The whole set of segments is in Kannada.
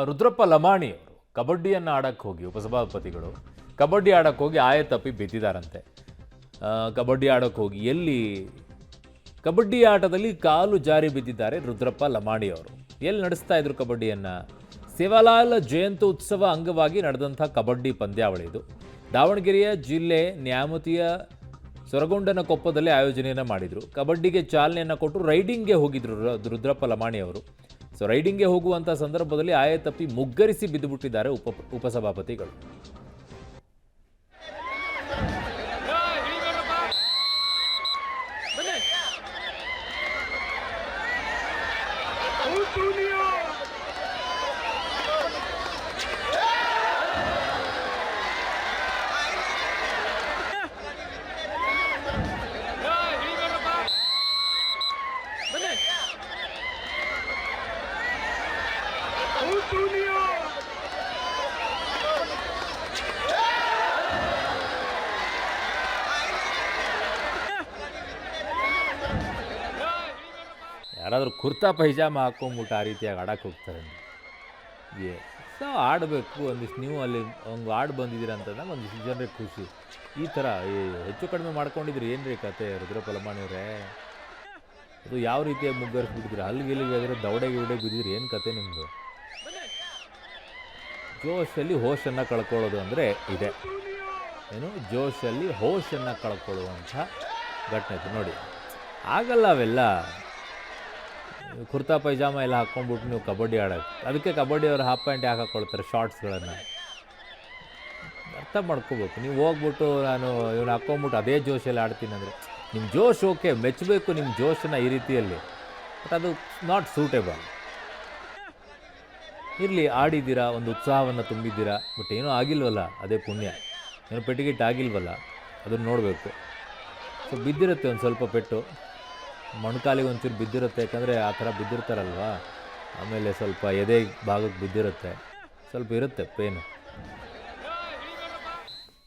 ರುದ್ರಪ್ಪ ಲಮಾಣಿ ಅವರು ಕಬಡ್ಡಿಯನ್ನು ಆಡಕ್ಕೆ ಹೋಗಿ ಉಪಸಭಾಪತಿಗಳು ಕಬಡ್ಡಿ ಆಡಕ್ಕೆ ಹೋಗಿ ಆಯತಪ್ಪಿ ಬಿದ್ದಿದ್ದಾರಂತೆ. ಕಬಡ್ಡಿ ಆಡಕ್ಕೆ ಹೋಗಿ ಕಬಡ್ಡಿ ಆಟದಲ್ಲಿ ಕಾಲು ಜಾರಿ ಬಿದ್ದಿದ್ದಾರೆ ರುದ್ರಪ್ಪ ಲಮಾಣಿ ಅವರು. ಎಲ್ಲಿ ನಡೆಸ್ತಾ ಇದ್ರು ಕಬಡ್ಡಿಯನ್ನು? ಸೇವಾಲಾಲ್ ಜಯಂತಿ ಉತ್ಸವ ಅಂಗವಾಗಿ ನಡೆದಂಥ ಕಬಡ್ಡಿ ಪಂದ್ಯಾವಳಿ ಇದು. ದಾವಣಗೆರೆಯ ಜಿಲ್ಲೆ ನ್ಯಾಮತಿಯ ಸೊರಗೊಂಡನ ಕೊಪ್ಪದಲ್ಲಿ ಆಯೋಜನೆಯನ್ನು ಮಾಡಿದರು. ಕಬಡ್ಡಿಗೆ ಚಾಲನೆಯನ್ನು ಕೊಟ್ಟು ರೈಡಿಂಗ್ಗೆ ಹೋಗಿದ್ರು ರುದ್ರಪ್ಪ ಲಮಾಣಿ ಅವರು. ಸೊ ರೈಡಿಂಗ್ಗೆ ಹೋಗುವಂಥ ಸಂದರ್ಭದಲ್ಲಿ ಆಯತಪ್ಪಿ ಮುಗ್ಗರಿಸಿ ಬಿದ್ದುಬಿಟ್ಟಿದ್ದಾರೆ ಉಪಸಭಾಪತಿಗಳು. ಯಾರಾದರೂ ಕುರ್ತಾ ಪೈಜಾಮ ಹಾಕ್ಕೊಂಬಿಟ್ಟು ಆ ರೀತಿಯಾಗಿ ಆಡಕ್ಕೆ ಹೋಗ್ತಾರೆ. ಸೊ ಆಡಬೇಕು ಒಂದಿಷ್ಟು. ನೀವು ಅಲ್ಲಿ ಹಂಗೆ ಆಡಿ ಬಂದಿದ್ದೀರ ಅಂತಂದಾಗ ಒಂದಿಷ್ಟು ಜನರಿಗೆ ಖುಷಿ. ಈ ಥರ ಹೆಚ್ಚು ಕಡಿಮೆ ಮಾಡ್ಕೊಂಡಿದ್ರಿ ಏನ್ರಿ ಕತೆ ರುದ್ರಪ್ಪ ಲಮಾಣಿಯವರೇ? ಅದು ಯಾವ ರೀತಿಯಾಗಿ ಮುಗ್ಗರಿಸ್ಬಿಟ್ಟಿದ್ರಿ? ಅಲ್ಲಿಗೆ ಆದರೆ ದವಡೆಗೆ ಬಿದ್ದಿದ್ರಿ, ಏನು ಕತೆ ನಿಮ್ಮದು? ಜೋಶಲ್ಲಿ ಹೋಶನ್ನು ಕಳ್ಕೊಳ್ಳೋದು ಅಂದರೆ ಇದೆ. ಏನು ಜೋಶಲ್ಲಿ ಹೋಶನ್ನು ಕಳ್ಕೊಳ್ಳುವಂಥ ಘಟನೆ ಇದು ನೋಡಿ. ಆಗಲ್ಲ ಅವೆಲ್ಲ. ಕುರ್ತಾ ಪೈಜಾಮ ಎಲ್ಲ ಹಾಕ್ಕೊಂಡ್ಬಿಟ್ಟು ನೀವು ಕಬಡ್ಡಿ ಆಡೋಕ್ಕೆ, ಅದಕ್ಕೆ ಕಬಡ್ಡಿಯವರು ಹಾಫ್ ಪ್ಯಾಂಟ್ ಯಾಕೆ ಹಾಕ್ಕೊಳ್ತಾರೆ ಶಾರ್ಟ್ಸ್ಗಳನ್ನು? ಅರ್ಥ ಮಾಡ್ಕೋಬೇಕು. ನೀವು ಹೋಗ್ಬಿಟ್ಟು ನಾನು ಇವನು ಹಾಕ್ಕೊಂಬಿಟ್ಟು ಅದೇ ಜೋಶಲ್ಲಿ ಆಡ್ತೀನಿ ಅಂದರೆ ನಿಮ್ಮ ಜೋಶ್ ಓಕೆ, ಮೆಚ್ಚಬೇಕು ನಿಮ್ಮ ಜೋಶನ್ನು ಈ ರೀತಿಯಲ್ಲಿ. ಬಟ್ ಅದು ನಾಟ್ ಸೂಟೇಬಲ್. ಇರಲಿ, ಆಡಿದ್ದೀರಾ, ಒಂದು ಉತ್ಸಾಹವನ್ನು ತುಂಬಿದ್ದೀರಾ, ಬಟ್ ಏನೂ ಆಗಿಲ್ವಲ್ಲ, ಅದೇ ಪುಣ್ಯ. ಏನೋ ಪೆಟ್ಟಿಗಿಟ್ಟು ಆಗಿಲ್ವಲ್ಲ, ಅದನ್ನು ನೋಡಬೇಕು. ಸೊ ಬಿದ್ದಿರುತ್ತೆ ಒಂದು ಸ್ವಲ್ಪ ಪೆಟ್ಟು, ಮೊಣಕಾಲಿಗೆ ಒಂಚೂರು ಬಿದ್ದಿರುತ್ತೆ. ಯಾಕಂದರೆ ಆ ಥರ ಬಿದ್ದಿರ್ತಾರಲ್ವ, ಆಮೇಲೆ ಸ್ವಲ್ಪ ಎದೆ ಭಾಗಕ್ಕೆ ಬಿದ್ದಿರುತ್ತೆ, ಸ್ವಲ್ಪ ಇರುತ್ತೆ ಪೇನು.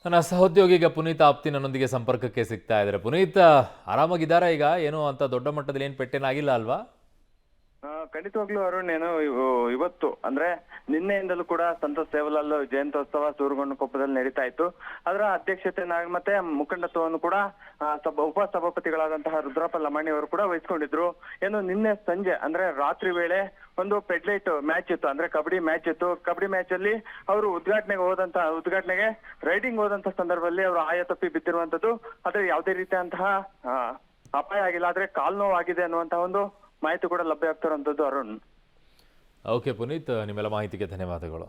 ನನ್ನ ಸಹೋದ್ಯೋಗಿಗ ಪುನೀತ್ ಆಪ್ತಿ ನನ್ನೊಂದಿಗೆ ಸಂಪರ್ಕಕ್ಕೆ ಸಿಗ್ತಾ ಇದ್ದಾರೆ. ಪುನೀತ್ ಆರಾಮಾಗಿದ್ದಾರಾ ಈಗ? ಏನೋ ಅಂತ ದೊಡ್ಡ ಮಟ್ಟದಲ್ಲಿ ಏನು ಪೆಟ್ಟೇನಾಗಿಲ್ಲ ಅಲ್ವಾ? ಖಂಡಿತವಾಗ್ಲೂ ಅರುಣ್, ಏನು ಇವತ್ತು ಅಂದ್ರೆ ನಿನ್ನೆಯಿಂದಲೂ ಕೂಡ ಸಂತ ಸೇವಾಲಾಲ್ ಜಯಂತ್ಯೋತ್ಸವ ಸೂರಗೊಂಡನಕೊಪ್ಪದಲ್ಲಿ ನಡೀತಾ ಇತ್ತು. ಅದರ ಅಧ್ಯಕ್ಷತೆ ಮತ್ತೆ ಮುಖಂಡತ್ವವನ್ನು ಕೂಡ ಉಪಸಭಾಪತಿಗಳಾದಂತಹ ರುದ್ರಪ್ಪ ಲಮಾಣಿ ಅವರು ಕೂಡ ವಹಿಸ್ಕೊಂಡಿದ್ರು. ಏನು ನಿನ್ನೆ ಸಂಜೆ ಅಂದ್ರೆ ರಾತ್ರಿ ವೇಳೆ ಒಂದು ಪೆಡ್ಲೈಟ್ ಮ್ಯಾಚ್ ಇತ್ತು, ಅಂದ್ರೆ ಕಬಡ್ಡಿ ಮ್ಯಾಚ್ ಇತ್ತು. ಕಬಡ್ಡಿ ಮ್ಯಾಚ್ ಅಲ್ಲಿ ಅವರು ಉದ್ಘಾಟನೆಗೆ ರೈಡಿಂಗ್ ಹೋದಂತ ಸಂದರ್ಭದಲ್ಲಿ ಅವರು ಆಯತಪ್ಪಿ ಬಿದ್ದಿರುವಂತದ್ದು. ಆದ್ರೆ ಯಾವುದೇ ರೀತಿಯಂತಹ ಅಪಾಯ ಆಗಿಲ್ಲ, ಆದ್ರೆ ಕಾಲ್ ನೋವು ಆಗಿದೆ ಅನ್ನುವಂತಹ ಒಂದು ಮಾಹಿತಿ ಕೂಡ ಲಭ್ಯ ಆಗ್ತಿರುವಂತದ್ದು ಅರುಣ್. ಓಕೆ ಪುನೀತ್, ನಿಮ್ಮೆಲ್ಲ ಮಾಹಿತಿಗೆ ಧನ್ಯವಾದಗಳು.